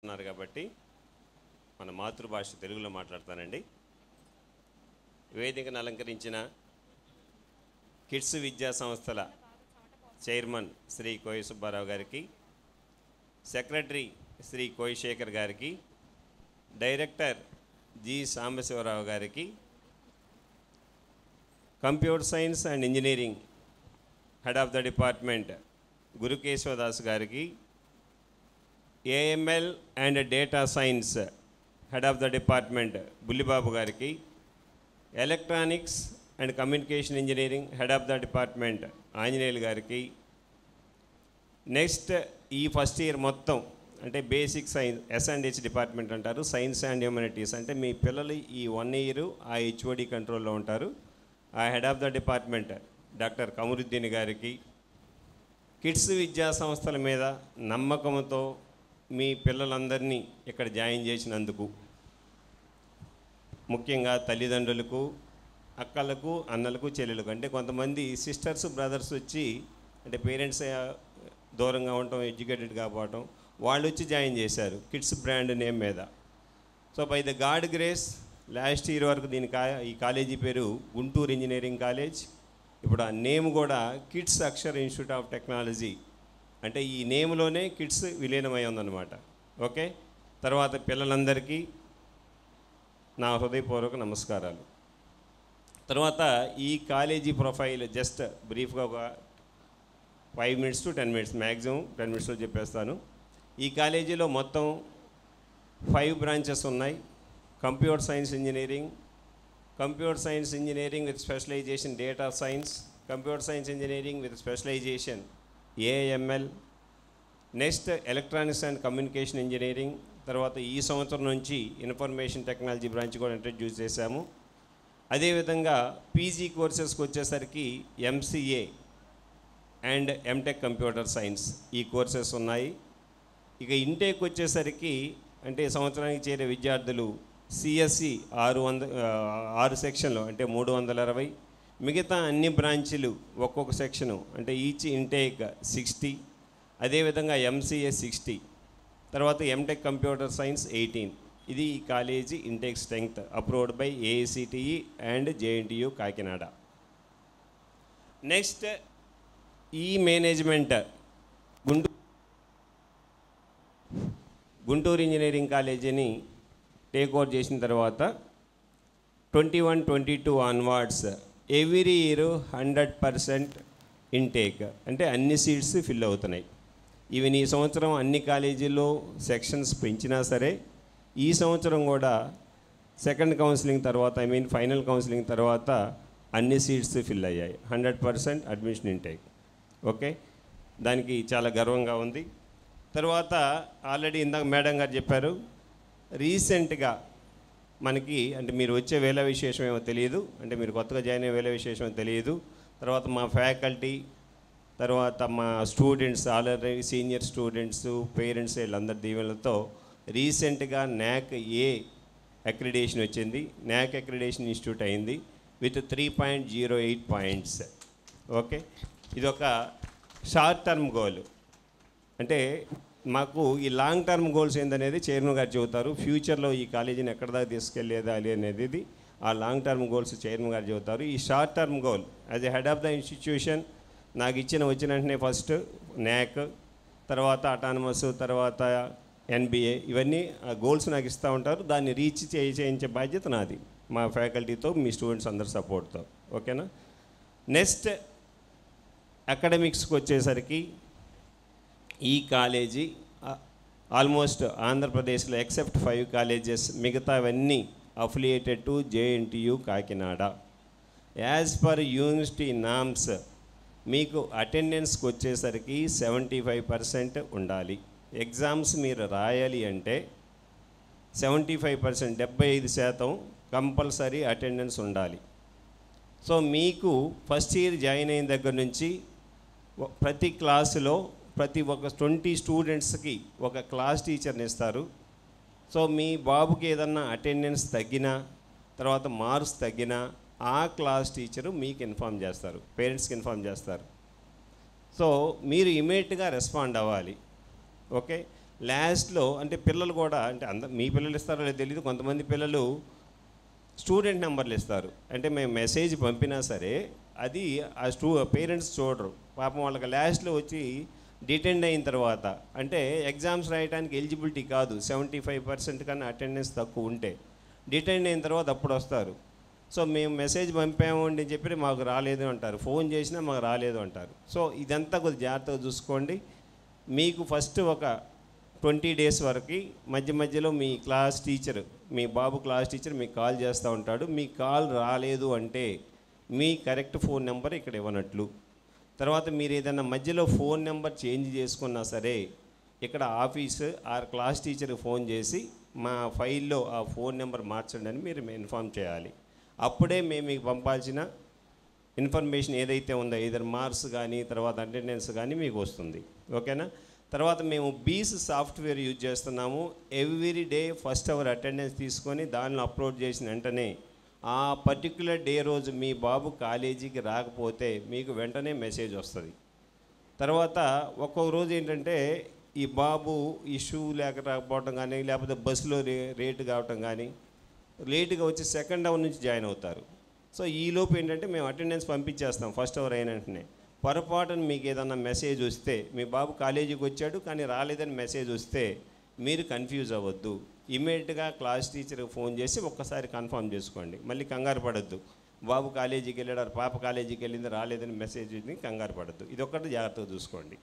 ఉన్నారు కాబట్టి మన మాతృభాష తెలుగులో మాట్లాడతానండి. వేదికను అలంకరించిన కిడ్స్ విద్యా సంస్థల చైర్మన్ శ్రీ కోయ సుబ్బారావు గారికి, సెక్రటరీ శ్రీ కోయ శేఖర్ గారికి, డైరెక్టర్ జి సాంబశివరావు గారికి, computer science and engineering head of the department Gurukeshwadas గారికి, AML and data science head of the department Bullibabu గారికి, electronics and communication engineering head of the department Anjaneyulu గారికి, నెక్స్ట్ ఈ ఫస్ట్ ఇయర్ మొత్తం అంటే basic science S&H department అంటారు, science and humanities, అంటే మీ పిల్లలు ఈ 1 ఇయర్ ఆ HOD కంట్రోల్లో ఉంటారు. ఆ head of the department doctor Qamaruddin గారికి, కిడ్స్ విద్యా సంస్థల మీద నమ్మకంతో మీ పిల్లలందరినీ ఇక్కడ జాయిన్ చేసినందుకు ముఖ్యంగా తల్లిదండ్రులకు, అక్కలకు, అన్నలకు, చెల్లెలకు, అంటే కొంతమంది సిస్టర్స్ బ్రదర్స్ వచ్చి అంటే పేరెంట్స్ దూరంగా ఉండటం, ఎడ్యుకేటెడ్ కాకపోవటం, వాళ్ళు వచ్చి జాయిన్ చేశారు కిడ్స్ బ్రాండ్ నేమ్ మీద. So by the God grace last year వరకు ఈ కాలేజీ పేరు గుంటూరు ఇంజనీరింగ్ కాలేజ్. ఇప్పుడు ఆ నేమ్ కూడా KITS Akshar Institute of Technology, అంటే ఈ నేమ్లోనే కిడ్స్ విలీనమై ఉందన్నమాట. ఓకే, తర్వాత పిల్లలందరికీ నా హృదయపూర్వక నమస్కారాలు. తర్వాత ఈ కాలేజీ ప్రొఫైల్ జస్ట్ బ్రీఫ్గా ఒక 5 minutes to 10 minutes, మ్యాక్సిమం 10 minutesలో చెప్పేస్తాను. ఈ కాలేజీలో మొత్తం 5 branches ఉన్నాయి. Computer science engineering with specialization data science, computer science engineering with specialization AML, next electronics and communication engineering. తర్వాత ఈ సంవత్సరం నుంచి ఇన్ఫర్మేషన్ టెక్నాలజీ బ్రాంచ్ కూడా ఇంట్రడ్యూస్ చేశాము. అదేవిధంగా పీజీ కోర్సెస్కి వచ్చేసరికి MCA and MTech computer science ఈ కోర్సెస్ ఉన్నాయి. ఇక ఇంటేక్ వచ్చేసరికి అంటే సంవత్సరానికి చేరే విద్యార్థులు CSE 6 సెక్షన్లు అంటే 320, మిగతా అన్ని బ్రాంచీలు ఒక్కొక్క సెక్షను అంటే ఈచ్ ఇంటేక్ 60, అదేవిధంగా MCA 60, తర్వాత MTech కంప్యూటర్ సైన్స్ 18. ఇది ఈ college intake strength approved by AICTE and JNTU Kakinada. Next ఈ మేనేజ్మెంట్ గుంటూరు ఇంజనీరింగ్ కాలేజీని టేక్ ఓవర్ చేసిన తర్వాత 21-22 ఆన్వర్డ్స్ ఎవ్రీ ఇయర్ 100% ఇంటేక్, అంటే అన్ని సీట్స్ ఫిల్ అవుతున్నాయి. ఈవెన్ ఈ సంవత్సరం అన్ని కాలేజీల్లో సెక్షన్స్ పెంచినా సరే ఈ సంవత్సరం కూడా సెకండ్ కౌన్సిలింగ్ తర్వాత ఫైనల్ కౌన్సిలింగ్ తర్వాత అన్ని సీట్స్ ఫిల్ అయ్యాయి. 100% అడ్మిషన్ ఇంటేక్. ఓకే, దానికి చాలా గర్వంగా ఉంది. తర్వాత ఆల్రెడీ ఇందాక మేడం గారు చెప్పారు, రీసెంట్గా మనకి అంటే మీరు వచ్చే వేళ విశేషం ఏమో తెలియదు, అంటే మీరు కొత్తగా జాయిన్ అయ్యే వేళ విశేషం ఏమో తెలియదు. తర్వాత మా ఫ్యాకల్టీ, తర్వాత మా students, already senior students, parents వీళ్ళందరి దీవెనలతో రీసెంట్గా NAC A అక్రిడేషన్ వచ్చింది. NAC అక్రిడేషన్ ఇన్స్టిట్యూట్ అయింది విత్ 3.08 పాయింట్స్. ఓకే, ఇది ఒక షార్ట్ టర్మ్ గోల్. అంటే మాకు ఈ లాంగ్ టర్మ్ గోల్స్ ఏందనేది చైర్మన్ గారు చెబుతారు. ఫ్యూచర్లో ఈ కాలేజీని ఎక్కడ దాకా తీసుకెళ్ళేదాలి అనేది ఆ లాంగ్ టర్మ్ గోల్స్ చైర్మన్ గారు చెబుతారు. ఈ short term goal as a head of the institution నాకు వచ్చిన వెంటనే ఫస్ట్ NAC, తర్వాత అటానమస్, తర్వాత NBA, ఇవన్నీ గోల్స్ నాకు ఇస్తూ ఉంటారు. దాన్ని రీచ్ చేయించే బాధ్యత నాది, మా ఫ్యాకల్టీతో, మీ స్టూడెంట్స్ అందరి సపోర్ట్తో. ఓకేనా. నెక్స్ట్ అకాడమిక్స్కి వచ్చేసరికి ఈ కాలేజీ ఆల్మోస్ట్ ఆంధ్రప్రదేశ్లో ఎక్సెప్ట్ 5 కాలేజెస్, మిగతావన్నీ affiliated to JNTU Kakinada. As per university norms మీకు అటెండెన్స్కి వచ్చేసరికి 75% ఉండాలి. ఎగ్జామ్స్ మీరు రాయాలి అంటే 75%, 75% కంపల్సరీ అటెండెన్స్ ఉండాలి. సో మీకు ఫస్ట్ ఇయర్ జాయిన్ అయిన దగ్గర నుంచి ప్రతి క్లాసులో ప్రతి ఒక్క 20 స్టూడెంట్స్కి ఒక క్లాస్ టీచర్ని ఇస్తారు. సో మీ బాబుకి ఏదన్నా అటెండెన్స్ తగ్గినా, తర్వాత మార్క్స్ తగ్గినా ఆ క్లాస్ టీచరు మీకు ఇన్ఫామ్ చేస్తారు, పేరెంట్స్కి ఇన్ఫామ్ చేస్తారు. సో మీరు ఇమీడియట్గా రెస్పాండ్ అవ్వాలి. ఓకే, లాస్ట్లో అంటే పిల్లలు కూడా అంటే మీ పిల్లలు ఇస్తారో లేదో తెలియదు, కొంతమంది పిల్లలు స్టూడెంట్ నెంబర్లు ఇస్తారు. అంటే మేము మెసేజ్ పంపినా సరే అది ఆ పేరెంట్స్ చూడరు. పాపం వాళ్ళకి లాస్ట్లో వచ్చి డిటెండ్ అయిన తర్వాత అంటే ఎగ్జామ్స్ రాయడానికి ఎలిజిబిలిటీ కాదు, 75% కన్నా అటెండెన్స్ తక్కువ ఉంటే డిటెండ్ అయిన తర్వాత అప్పుడు వస్తారు. సో మేము మెసేజ్ పంపాము అని చెప్పి మాకు రాలేదు అంటారు, ఫోన్ చేసినా మాకు రాలేదు అంటారు. సో ఇదంతా కొద్దిగా జాగ్రత్తగా చూసుకోండి. మీకు ఫస్ట్ ఒక 20 days వరకు మధ్య మధ్యలో మీ క్లాస్ టీచర్, మీ బాబు క్లాస్ టీచర్ మీకు కాల్ చేస్తూ ఉంటాడు. మీ కాల్ రాలేదు అంటే మీ కరెక్ట్ ఫోన్ నెంబర్ ఇక్కడ ఇవ్వనట్లు. తర్వాత మీరు ఏదైనా మధ్యలో ఫోన్ నెంబర్ చేంజ్ చేసుకున్నా సరే ఇక్కడ ఆఫీసు ఆర్ క్లాస్ టీచర్కి ఫోన్ చేసి మా ఫైల్లో ఆ ఫోన్ నెంబర్ మార్చండి అని మీరు ఇన్ఫామ్ చేయాలి. అప్పుడే మేము మీకు పంపాల్సిన ఇన్ఫర్మేషన్ ఏదైతే ఉందో ఇద్దరు మార్క్స్ కానీ తర్వాత అటెండెన్స్ కానీ మీకు వస్తుంది. ఓకేనా? తర్వాత మేము బీస్ సాఫ్ట్వేర్ యూజ్ చేస్తున్నాము. Every day first hour attendance తీసుకొని దానిలో అప్లోడ్ చేసిన వెంటనే ఆ పర్టిక్యులర్ డే రోజు మీ బాబు కాలేజీకి రాకపోతే మీకు వెంటనే మెసేజ్ వస్తుంది. తర్వాత ఒక్కొక్క రోజు ఏంటంటే ఈ బాబు ఇష్యూ లేక రాకపోవటం కానీ లేకపోతే బస్సులో రేటు కావటం కానీ లేటుగా వచ్చి సెకండ్ అవర్ నుంచి జాయిన్ అవుతారు. సో ఈలోపు ఏంటంటే మేము అటెండెన్స్ పంపించేస్తాం ఫస్ట్ అవర్ అయిన వెంటనే. పొరపాటున మీకు ఏదన్నా మెసేజ్ వస్తే మీ బాబు కాలేజీకి వచ్చాడు కానీ రాలేదని మెసేజ్ వస్తే మీరు కన్ఫ్యూజ్ అవ్వద్దు. ఇమీడియట్గా క్లాస్ టీచర్కి ఫోన్ చేసి ఒక్కసారి కన్ఫర్మ్ చేసుకోండి. మళ్ళీ కంగారు పడద్దు, బాబు కాలేజీకి వెళ్ళాడు పాప కాలేజీకి వెళ్ళింది రాలేదని మెసేజ్ కంగారు పడద్దు. ఇది ఒక్కటి జాగ్రత్తగా చూసుకోండి.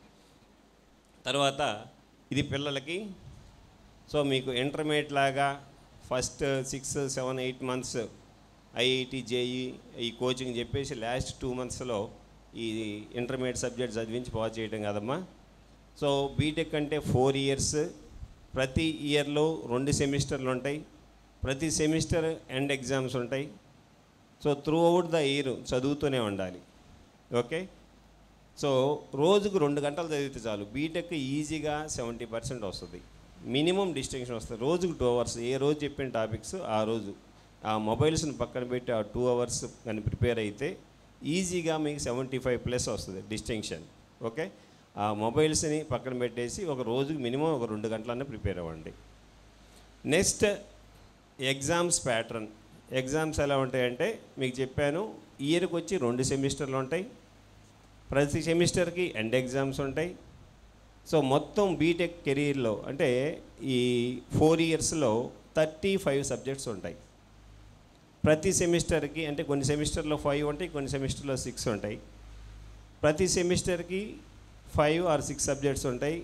తర్వాత ఇది పిల్లలకి. సో మీకు ఇంటర్మీడియట్ లాగా ఫస్ట్ 6, 7, 8 months ఐఐటి జేఈ ఈ కోచింగ్ చెప్పేసి లాస్ట్ 2 monthsలో ఈ ఇంటర్మీడియట్ సబ్జెక్ట్ చదివించి పాస్ చేయడం కదమ్మా. సో బీటెక్ అంటే 4 years, ప్రతి ఇయర్లో 2 సెమిస్టర్లు ఉంటాయి, ప్రతి సెమిస్టర్ ఎండ్ ఎగ్జామ్స్ ఉంటాయి. So through out the year చదువుతూనే ఉండాలి. ఓకే? సో రోజుకు 2 గంటలు చదివితే చాలు బీటెక్ ఈజీగా 70% వస్తుంది, మినిమం డిస్టింక్షన్ వస్తుంది. రోజుకు 2 hours ఏ రోజు చెప్పిన టాపిక్స్ ఆ రోజు ఆ మొబైల్స్ని పక్కన పెట్టి ఆ 2 hours కానీ ప్రిపేర్ అయితే ఈజీగా మీకు 75+ వస్తుంది డిస్టింక్షన్. ఓకే? ఆ మొబైల్స్ని పక్కన పెట్టేసి ఒక రోజుకి మినిమం ఒక 2 గంటలన్నా ప్రిపేర్ అవ్వండి. Next exams pattern. ఎగ్జామ్స్ ఎలా ఉంటాయంటే మీకు చెప్పాను, ఇయర్కి వచ్చి 2 సెమిస్టర్లు ఉంటాయి, ప్రతి సెమిస్టర్కి ఎండ్ ఎగ్జామ్స్ ఉంటాయి. సో మొత్తం బీటెక్ కెరీర్లో అంటే ఈ 4 yearsలో 35 సబ్జెక్ట్స్ ఉంటాయి. ప్రతి సెమిస్టర్కి అంటే కొన్ని సెమిస్టర్లో 5 ఉంటాయి, కొన్ని సెమిస్టర్లో 6 ఉంటాయి. ప్రతి సెమిస్టర్కి 5 or 6 సబ్జెక్ట్స్ ఉంటాయి.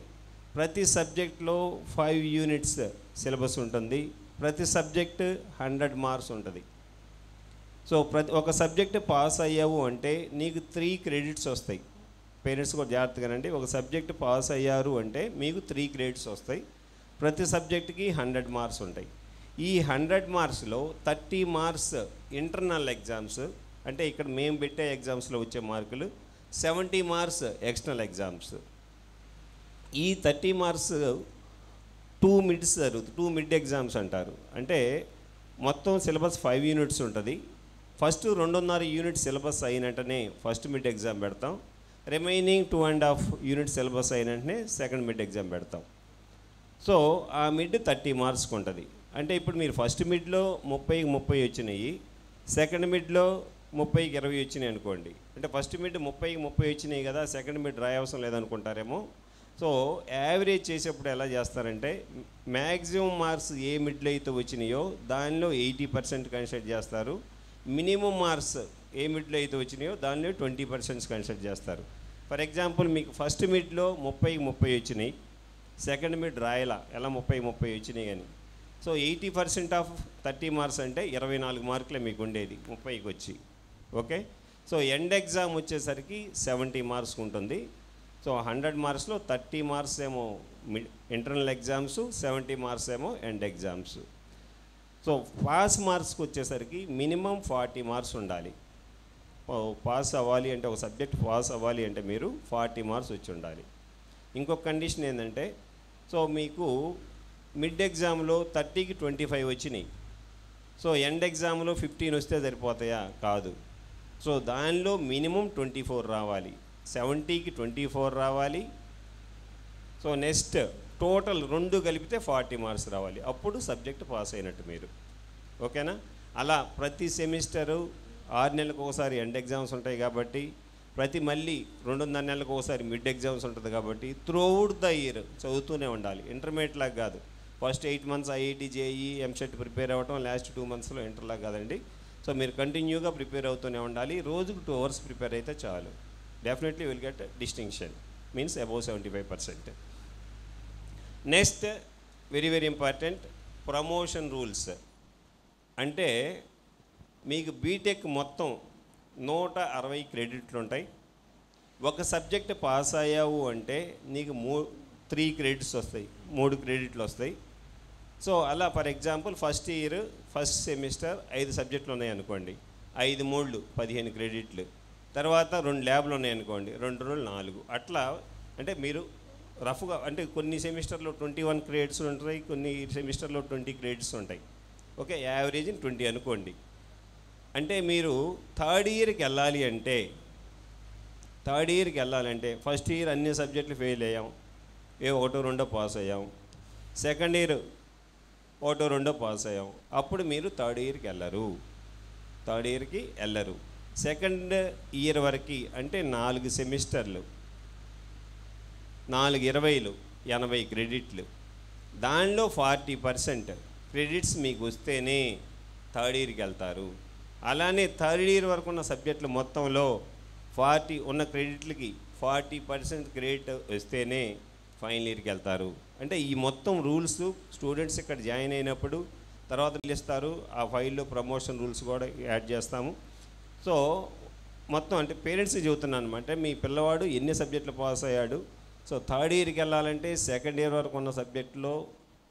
ప్రతి సబ్జెక్ట్లో 5 units సిలబస్ ఉంటుంది. ప్రతి సబ్జెక్ట్ 100 marks ఉంటుంది. సో ఒక సబ్జెక్ట్ పాస్ అయ్యావు అంటే నీకు 3 credits వస్తాయి. పేరెంట్స్ కూడా జాగ్రత్తగానండి, ఒక సబ్జెక్ట్ పాస్ అయ్యారు అంటే మీకు 3 credits వస్తాయి. ప్రతి సబ్జెక్ట్కి 100 marks ఉంటాయి. ఈ 100 marksలో 30 marks ఇంటర్నల్ ఎగ్జామ్స్, అంటే ఇక్కడ మేము పెట్టే ఎగ్జామ్స్లో వచ్చే మార్కులు, 70 marks ఎక్స్టర్నల్ ఎగ్జామ్స్. ఈ 30 marks 2 మిడ్స్ జరుగుతుంది, 2 మిడ్ ఎగ్జామ్స్ అంటారు. అంటే మొత్తం సిలబస్ 5 units ఉంటుంది. ఫస్ట్ 2.5 units సిలబస్ అయినట్టనే ఫస్ట్ మిడ్ ఎగ్జామ్ పెడతాం. రిమైనింగ్ 2.5 units సిలబస్ అయినట్టనే సెకండ్ మిడ్ ఎగ్జామ్ పెడతాం. సో ఆ మిడ్ 30 marksకి ఉంటుంది. అంటే ఇప్పుడు మీరు ఫస్ట్ మిడ్లో 30కి 30 వచ్చినాయి, సెకండ్ మిడ్లో 30కి 20 వచ్చినాయి అనుకోండి. అంటే ఫస్ట్ మిడ్ 30కి 30 వచ్చినాయి కదా, సెకండ్ మిడ్ రాయవసరం లేదనుకుంటారేమో. సో యావరేజ్ చేసేప్పుడు ఎలా చేస్తారంటే మ్యాక్సిమం మార్క్స్ ఏ మిడ్లో అయితే వచ్చినాయో దానిలో 80% కన్సిడర్ చేస్తారు. మినిమం మార్క్స్ ఏ మిడ్లో అయితే వచ్చినాయో దానిలో 20% కన్సిడర్ చేస్తారు. ఫర్ ఎగ్జాంపుల్ మీకు ఫస్ట్ మిడ్లో 30కి 30 వచ్చినాయి, సెకండ్ మిడ్ రాయలా ఎలా 30కి 30 వచ్చినాయి కానీ. సో 80% ఆఫ్ 30 marks అంటే 24 మార్కులే మీకు ఉండేది 30కి వచ్చి. ఓకే? సో ఎండ్ ఎగ్జామ్ వచ్చేసరికి 70 marks ఉంటుంది. సో 100 marksలో 30 marks ఏమో ఇంటర్నల్ ఎగ్జామ్స్, 70 marks ఏమో ఎండ్ ఎగ్జామ్స్. సో పాస్ మార్క్స్కి వచ్చేసరికి మినిమం 40 marks ఉండాలి. పాస్ అవ్వాలి అంటే ఒక సబ్జెక్ట్ పాస్ అవ్వాలి అంటే మీరు 40 marks వచ్చి ఉండాలి. ఇంకొక కండిషన్ ఏంటంటే సో మీకు మిడ్ ఎగ్జామ్లో 30కి 25 వచ్చినాయి, సో ఎండ్ ఎగ్జామ్లో 15 వస్తే సరిపోతాయా? కాదు. సో దానిలో మినిమం 24 రావాలి, 70కి 24 రావాలి. సో నెక్స్ట్ టోటల్ 2 కలిపితే 40 మార్క్స్ రావాలి, అప్పుడు సబ్జెక్ట్ పాస్ అయినట్టు మీరు. ఓకేనా? అలా ప్రతి సెమిస్టరు 6 నెలలకు ఒకసారి ఎండ్ ఎగ్జామ్స్ ఉంటాయి కాబట్టి, మళ్ళీ 2.5 నెలలకు ఒకసారి మిడ్ ఎగ్జామ్స్ ఉంటుంది కాబట్టి త్రూఅవుట్ ద ఇయర్ చదువుతూనే ఉండాలి. ఇంటర్మీడియట్ లాగా కాదు, first 8 months IIT JEE EAMCET prepare అవ్వటం, లాస్ట్ 2 మంత్స్లో ఇంటర్లాగా కాదండి. సో మీరు కంటిన్యూగా ప్రిపేర్ అవుతూనే ఉండాలి. రోజుకు 2 అవర్స్ ప్రిపేర్ అయితే చాలు, definitely will get distinction, means above 75%. Next very very important, promotion rules. అంటే మీకు బీటెక్ మొత్తం 160 క్రెడిట్లు ఉంటాయి. ఒక సబ్జెక్ట్ పాస్ అయ్యావు అంటే నీకు 3 క్రెడిట్స్ వస్తాయి, 3 క్రెడిట్లు వస్తాయి. సో అలా for example first year first semester 5 సబ్జెక్టులు ఉన్నాయనుకోండి, 5 మూళ్ళు 15 క్రెడిట్లు. తర్వాత 2 ల్యాబ్లు ఉన్నాయనుకోండి, 2 రోజులు 4. అట్లా అంటే మీరు రఫ్గా అంటే కొన్ని సెమిస్టర్లో 21 క్రెడిట్స్ ఉంటాయి, కొన్ని సెమిస్టర్లో 20 క్రెడిట్స్ ఉంటాయి. ఓకే, యావరేజ్ 20 అనుకోండి. అంటే మీరు థర్డ్ ఇయర్కి వెళ్ళాలంటే ఫస్ట్ ఇయర్ అన్ని సబ్జెక్టులు ఫెయిల్ అయ్యాం, 1 2 పాస్ అయ్యాం. సెకండ్ ఇయర్ 1 2 పాస్ అయ్యాం, అప్పుడు మీరు థర్డ్ ఇయర్కి వెళ్ళరు. సెకండ్ ఇయర్ వరకు అంటే 4 సెమిస్టర్లు, 4 20లు 80 క్రెడిట్లు, దానిలో 40% క్రెడిట్స్ మీకు వస్తేనే థర్డ్ ఇయర్కి వెళ్తారు. అలానే థర్డ్ ఇయర్ వరకు ఉన్న సబ్జెక్టులు మొత్తంలో 40 ఉన్న క్రెడిట్లకి 40% క్రెడిట్ వస్తేనే ఫైనల్ ఇయర్కి వెళ్తారు. అంటే ఈ మొత్తం రూల్స్ స్టూడెంట్స్ ఇక్కడ జాయిన్ అయినప్పుడు తర్వాత ఇస్తారు. ఆ ఫైల్లో ప్రమోషన్ రూల్స్ కూడా యాడ్ చేస్తాము. సో మొత్తం అంటే పేరెంట్స్కి చెబుతున్నాను అనమాట, మీ పిల్లవాడు ఎన్ని సబ్జెక్టులు పాస్ అయ్యాడు. సో థర్డ్ ఇయర్కి వెళ్ళాలంటే సెకండ్ ఇయర్ వరకు ఉన్న సబ్జెక్టులో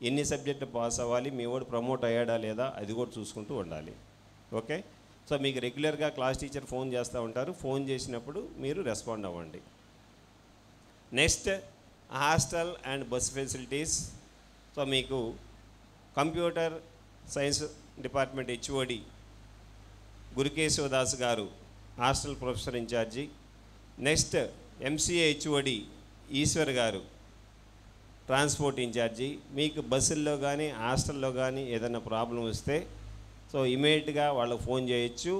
ఎన్ని సబ్జెక్టులు పాస్ అవ్వాలి, మీ వాడు ప్రమోట్ అయ్యాడా లేదా అది కూడా చూసుకుంటూ ఉండాలి. ఓకే, సో మీకు రెగ్యులర్గా క్లాస్ టీచర్ ఫోన్ చేస్తూ ఉంటారు, ఫోన్ చేసినప్పుడు మీరు రెస్పాండ్ అవ్వండి. Next hostel and bus facilities. So మీకు computer science department HOD Gurukeshavadas గారు hostel professor incharge. Next MCA HOD Eshwar గారు ట్రాన్స్పోర్ట్ ఇన్ఛార్జి. మీకు బస్సుల్లో కానీ హాస్టల్లో కానీ ఏదైనా ప్రాబ్లం వస్తే సో ఇమీడియట్గా వాళ్ళకి ఫోన్ చేయొచ్చు.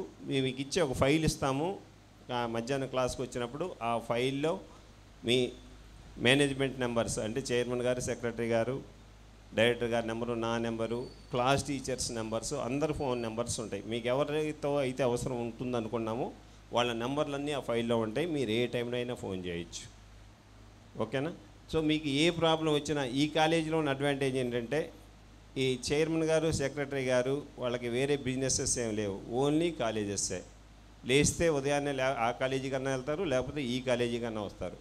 మీకు ఇచ్చే ఒక ఫైల్ ఇస్తాము, మధ్యాహ్నం క్లాస్కి వచ్చినప్పుడు ఆ ఫైల్లో మీ మేనేజ్మెంట్ నెంబర్స్ అంటే చైర్మన్ గారు, సెక్రటరీ గారు, డైరెక్టర్ గారి నెంబరు, నా నెంబరు, క్లాస్ టీచర్స్ నెంబర్స్, అందరు ఫోన్ నెంబర్స్ ఉంటాయి. మీకు ఎవరితో అయితే అవసరం ఉంటుందనుకున్నామో వాళ్ళ నెంబర్లన్నీ ఆ ఫైల్లో ఉంటాయి, మీరు ఏ టైంలో అయినా ఫోన్ చేయొచ్చు. ఓకేనా? సో మీకు ఏ ప్రాబ్లం వచ్చినా ఈ కాలేజీలో ఉన్న అడ్వాంటేజ్ ఏంటంటే ఈ చైర్మన్ గారు, సెక్రటరీ గారు వాళ్ళకి వేరే బిజినెసెస్ ఏం లేవు, ఓన్లీ కాలేజెస్సే. లేస్తే ఉదయాన్నే ఆ కాలేజీ కన్నా వెళ్తారు, లేకపోతే ఈ కాలేజీ కన్నా వస్తారు.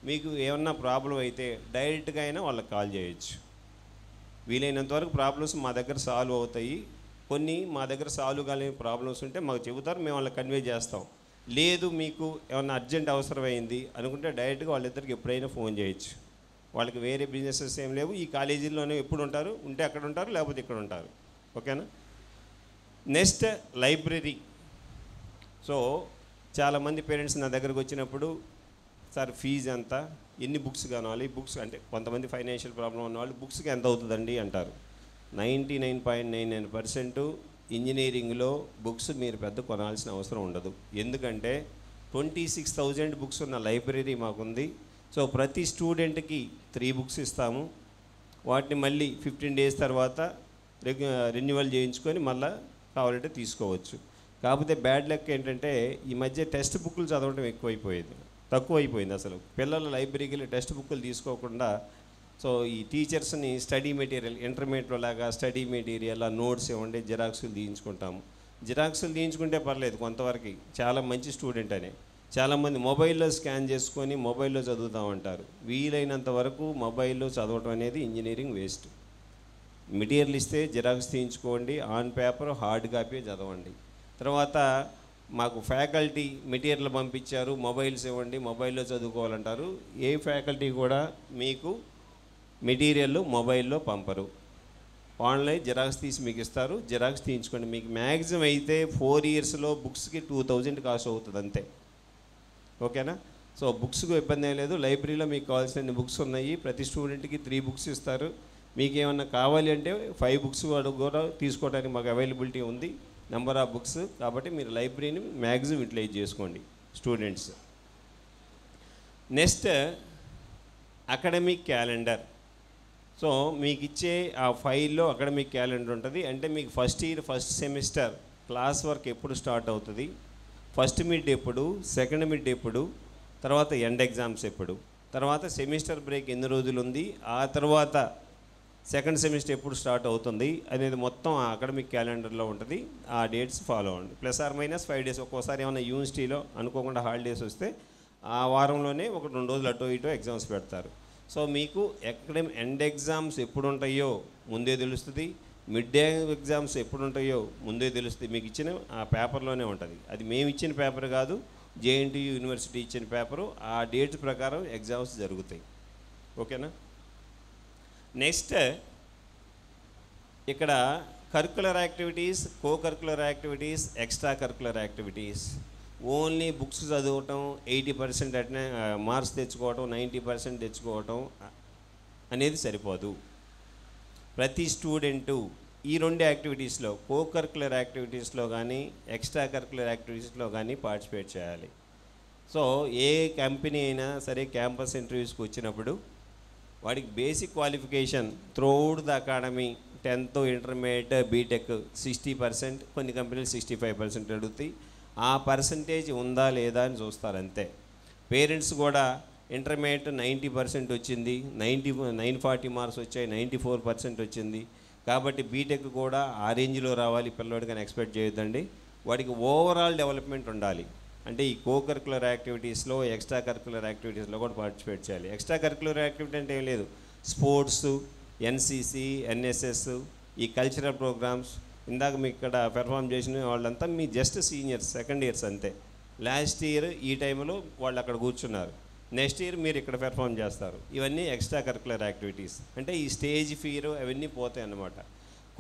మీకు ఏమన్నా ప్రాబ్లం అయితే డైరెక్ట్గా అయినా వాళ్ళకి కాల్ చేయొచ్చు. వీలైనంత వరకు ప్రాబ్లమ్స్ మా దగ్గర సాల్వ్ అవుతాయి. కొన్ని మా దగ్గర సాల్వ్ కాలేని ప్రాబ్లమ్స్ ఉంటే మాకు చెబుతారు, మేము వాళ్ళకి కన్వే చేస్తాం. లేదు మీకు ఏమన్నా అర్జెంట్ అవసరమైంది అనుకుంటే డైరెక్ట్గా వాళ్ళిద్దరికి ఎప్పుడైనా ఫోన్ చేయొచ్చు. వాళ్ళకి వేరే బిజినెసెస్ ఏం లేవు, ఈ కాలేజీల్లోనే ఎప్పుడు ఉంటారు, ఉంటే అక్కడ ఉంటారు, లేకపోతే ఇక్కడ ఉంటారు. ఓకేనా? Next library. సో చాలామంది పేరెంట్స్ నా దగ్గరకు వచ్చినప్పుడు, సార్ ఫీజు ఎంత, ఎన్ని బుక్స్ కావాలి, బుక్స్ అంటే కొంతమంది ఫైనాన్షియల్ ప్రాబ్లం ఉన్నవాళ్ళు బుక్స్కి ఎంత అవుతుందండి అంటారు. 99.99% ఇంజనీరింగ్లో బుక్స్ మీరు పెద్ద కొనాల్సిన అవసరం ఉండదు. ఎందుకంటే 26,000 బుక్స్ ఉన్న లైబ్రరీ మాకుంది. సో ప్రతి స్టూడెంట్కి 3 బుక్స్ ఇస్తాము. వాటిని మళ్ళీ 15 డేస్ తర్వాత రెన్యువల్ చేయించుకొని మళ్ళీ కావాలంటే తీసుకోవచ్చు. కాకపోతే బ్యాడ్ లక్ ఏంటంటే ఈ మధ్య టెక్స్ట్ బుక్లు చదవడం తక్కువైపోయింది. అసలు పిల్లల లైబ్రరీకి వెళ్ళి టెక్స్ట్ బుక్లు తీసుకోకుండా సో ఈ టీచర్స్ని స్టడీ మెటీరియల్ ఇంటర్మీడియట్లో లాగా స్టడీ మెటీరియల్ నోట్స్ ఇవ్వండి, జిరాక్సులు తీయించుకుంటాము. జిరాక్సులు తీయించుకుంటే పర్లేదు కొంతవరకు, చాలా మంచి స్టూడెంట్ అని. చాలామంది మొబైల్లో స్కాన్ చేసుకొని మొబైల్లో చదువుతామంటారు. వీలైనంత వరకు మొబైల్లో చదవటం అనేది ఇంజనీరింగ్ వేస్ట్. మెటీరియల్ ఇస్తే జిరాక్స్ తీయించుకోండి, ఆన్ పేపర్ హార్డ్ కాపీ చదవండి. తర్వాత మాకు ఫ్యాకల్టీ మెటీరియల్ పంపించారు, మొబైల్స్ ఇవ్వండి, మొబైల్లో చదువుకోవాలంటారు. ఏ ఫ్యాకల్టీ కూడా మీకు మెటీరియల్ మొబైల్లో పంపరు. ఆన్లైన్ జిరాక్స్ తీసి మీకు ఇస్తారు, జిరాక్స్ తీయించుకోండి. మీకు మ్యాక్సిమం అయితే 4 ఇయర్స్లో బుక్స్కి 2000 కాస్ట్ అవుతుంది అంతే. ఓకేనా? సో బుక్స్కు ఇబ్బంది ఏం లేదు. లైబ్రరీలో మీకు కావాల్సిన బుక్స్ ఉన్నాయి. ప్రతి స్టూడెంట్కి 3 బుక్స్ ఇస్తారు. మీకు ఏమన్నా కావాలి అంటే 5 బుక్స్ కూడా తీసుకోవడానికి మాకు అవైలబిలిటీ ఉంది, నెంబర్ ఆఫ్ బుక్స్. కాబట్టి మీరు లైబ్రరీని మ్యాక్సిమం యూటిలైజ్ చేసుకోండి students. Next academic calendar. So మీకు ఇచ్చే ఆ ఫైల్లో అకాడమిక్ క్యాలెండర్ ఉంటుంది. అంటే మీకు first year first semester class work ఎప్పుడు స్టార్ట్ అవుతుంది, ఫస్ట్ మిడ్ ఎప్పుడు, సెకండ్ మిడ్ ఎప్పుడు, తర్వాత ఎండ్ ఎగ్జామ్స్ ఎప్పుడు, తర్వాత సెమిస్టర్ బ్రేక్ ఎన్ని రోజులు ఉంది, ఆ తర్వాత సెకండ్ సెమిస్టర్ ఎప్పుడు స్టార్ట్ అవుతుంది అనేది మొత్తం ఆ అకాడమిక్ క్యాలెండర్లో ఉంటుంది. ఆ డేట్స్ ఫాలో అవ్వండి. +/- 5 డేస్. ఒక్కోసారి ఏమైనా యూనివర్సిటీలో అనుకోకుండా హాలిడేస్ వస్తే ఆ వారంలోనే 1-2 రోజులు అటో ఇటో ఎగ్జామ్స్ పెడతారు. సో మీకు ఎండ్ ఎగ్జామ్స్ ఎప్పుడు ఉంటాయో ముందే తెలుస్తుంది, మిడ్ డే ఎగ్జామ్స్ ఎప్పుడు ఉంటాయో ముందే తెలుస్తుంది. మీకు ఇచ్చిన ఆ పేపర్లోనే ఉంటుంది. అది మేము ఇచ్చిన పేపర్ కాదు, జేఎన్టీయూ యూనివర్సిటీ ఇచ్చిన పేపరు. ఆ డేట్ ప్రకారం ఎగ్జామ్స్ జరుగుతాయి. ఓకేనా. నెక్స్ట్ ఇక్కడ curricular activities, co curricular activities, extra curricular activities. Only books చదవటం, 80% మార్క్స్ తెచ్చుకోవటం, 90% తెచ్చుకోవటం అనేది సరిపోదు. ప్రతి స్టూడెంటు ఈ 2 యాక్టివిటీస్లో, కో కరిక్యులర్ యాక్టివిటీస్లో కానీ ఎక్స్ట్రా కరిక్యులర్ యాక్టివిటీస్లో కానీ పార్టిసిపేట్ చేయాలి. సో ఏ కంపెనీ అయినా సరే క్యాంపస్ ఇంటర్వ్యూస్కి వచ్చినప్పుడు వాడికి basic qualification throughout the academy 10th, intermediate, BTech 60%, కొన్ని కంపెనీలు 65% అడుగుతాయి. ఆ పర్సంటేజ్ ఉందా లేదా అని చూస్తారు అంతే. పేరెంట్స్ కూడా ఇంటర్మీడియట్ 90% వచ్చింది, 940 మార్క్స్ వచ్చాయి, 94% వచ్చింది కాబట్టి బీటెక్ కూడా ఆ రేంజ్లో రావాలి పిల్లవాడికి అని ఎక్స్పెక్ట్ చేయొద్దండి. వాడికి ఓవరాల్ డెవలప్మెంట్ ఉండాలి. అంటే ఈ కో కరిక్యులర్ యాక్టివిటీస్లో, ఎక్స్ట్రా కరిక్యులర్ యాక్టివిటీస్లో కూడా పార్టిసిపేట్ చేయాలి. ఎక్స్ట్రా కరిక్యులర్ యాక్టివిటీ అంటే ఏం లేదు, స్పోర్ట్స్, ఎన్సీసీ, ఎన్ఎస్ఎస్, ఈ కల్చరల్ ప్రోగ్రామ్స్. ఇందాక మీకు ఇక్కడ పెర్ఫామ్ చేసిన వాళ్ళంతా మీ జస్ట్ సీనియర్స్, సెకండ్ ఇయర్స్ అంతే. లాస్ట్ ఇయర్ ఈ టైంలో వాళ్ళు అక్కడ కూర్చున్నారు, నెక్స్ట్ ఇయర్ మీరు ఇక్కడ పెర్ఫామ్ చేస్తారు. ఇవన్నీ ఎక్స్ట్రా కరిక్యులర్ యాక్టివిటీస్. అంటే ఈ స్టేజ్ ఫియర్ అవన్నీ పోతాయి అన్నమాట.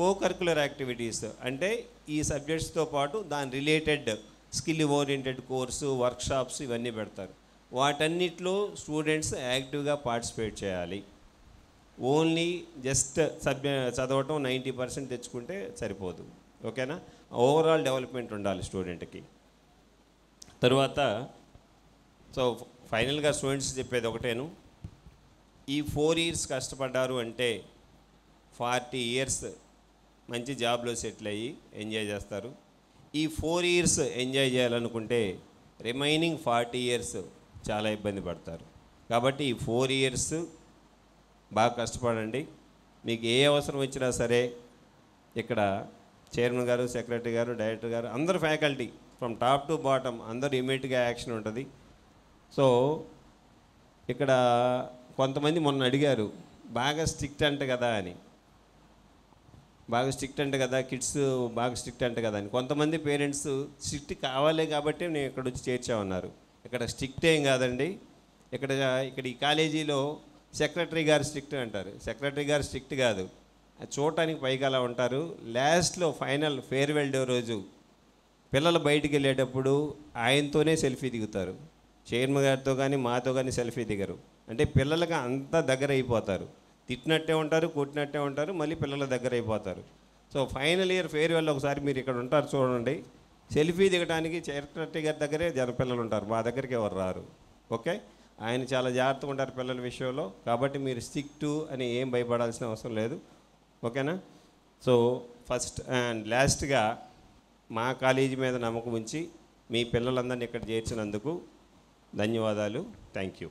కో కరిక్యులర్ యాక్టివిటీస్ అంటే ఈ సబ్జెక్ట్స్తో పాటు దాని related skill oriented course, workshops ఇవన్నీ పెడతారు. వాటన్నిటిలో స్టూడెంట్స్ యాక్టివ్గా పార్టిసిపేట్ చేయాలి. ఓన్లీ జస్ట్ చదవటం 90% తెచ్చుకుంటే సరిపోదు. ఓకేనా. ఓవరాల్ డెవలప్మెంట్ ఉండాలి స్టూడెంట్కి. తరువాత సో ఫైనల్గా స్టూడెంట్స్ చెప్పేది ఒకటేను, ఈ 4 years కష్టపడ్డారు అంటే 40 years మంచి జాబ్లో సెటిల్ అయ్యి ఎంజాయ్ చేస్తారు. ఈ 4 years ఎంజాయ్ చేయాలనుకుంటే రిమైనింగ్ 40 years చాలా ఇబ్బంది పడతారు. కాబట్టి ఈ 4 years బాగా కష్టపడండి. మీకు ఏ అవసరం వచ్చినా సరే ఇక్కడ చైర్మన్ గారు, సెక్రటరీ గారు, డైరెక్టర్ గారు, అందరు faculty from top to bottom అందరూ ఇమీడియట్గా యాక్షన్ ఉంటుంది. సో ఇక్కడ కొంతమంది మొన్న అడిగారు బాగా స్ట్రిక్ట్ అంట కదా అని, బాగా స్ట్రిక్ట్ అంట కదా, కిడ్స్ బాగా స్ట్రిక్ట్ అంట కదా అని. కొంతమంది పేరెంట్స్ స్ట్రిక్ట్ కావాలి కాబట్టి నేను ఇక్కడ వచ్చి చేర్చామన్నారు. ఇక్కడ స్ట్రిక్ట్ ఏం కాదండి. ఇక్కడ ఈ కాలేజీలో సెక్రటరీ గారు స్ట్రిక్ట్ అంటారు. సెక్రటరీ గారు స్ట్రిక్ట్ కాదు, చూడటానికి పైగా అలా ఉంటారు. లాస్ట్లో ఫైనల్ ఫేర్వెల్ డే రోజు పిల్లలు బయటికి వెళ్ళేటప్పుడు ఆయనతోనే సెల్ఫీ దిగుతారు. చైర్మన్ గారితో కానీ మాతో కానీ సెల్ఫీ దిగరు. అంటే పిల్లలకి అంతా దగ్గర అయిపోతారు. తిట్టినట్టే ఉంటారు, కొట్టినట్టే ఉంటారు, మళ్ళీ పిల్లల దగ్గర అయిపోతారు. సో ఫైనల్ ఇయర్ ఫేర్వెల్ ఒకసారి మీరు ఇక్కడ ఉంటారు చూడండి, సెల్ఫీ దిగడానికి సెక్రటరీ గారి దగ్గరే పిల్లలు ఉంటారు, మా దగ్గరికి ఎవరు రారు. ఓకే. ఆయన చాలా జాగ్రత్తగా ఉంటారు పిల్లల విషయంలో. కాబట్టి మీరు స్టిక్ అని ఏం భయపడాల్సిన అవసరం లేదు. ఓకేనా. సో ఫస్ట్ అండ్ లాస్ట్గా మా కాలేజీ మీద నమ్మకం ఉంచి మీ పిల్లలందరినీ ఇక్కడ చేర్చినందుకు ధన్యవాదాలు. Thank you.